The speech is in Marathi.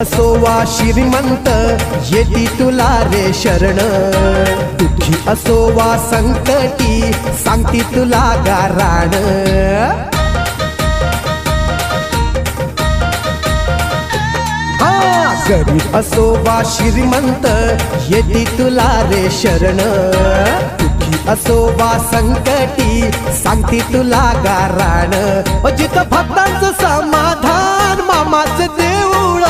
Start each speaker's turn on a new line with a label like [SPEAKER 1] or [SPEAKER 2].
[SPEAKER 1] असो वा श्रीमंत येती तुला रे शरण, दुःखी असो वा संकटी सांगती तुला गाराण। गरीब असो वा श्रीमंत येती तुला रे शरण, दुःखी असो वा संकटी सांगती तुला गाराण। जिथं भक्तांचं समाधान मामाचं देऊळ,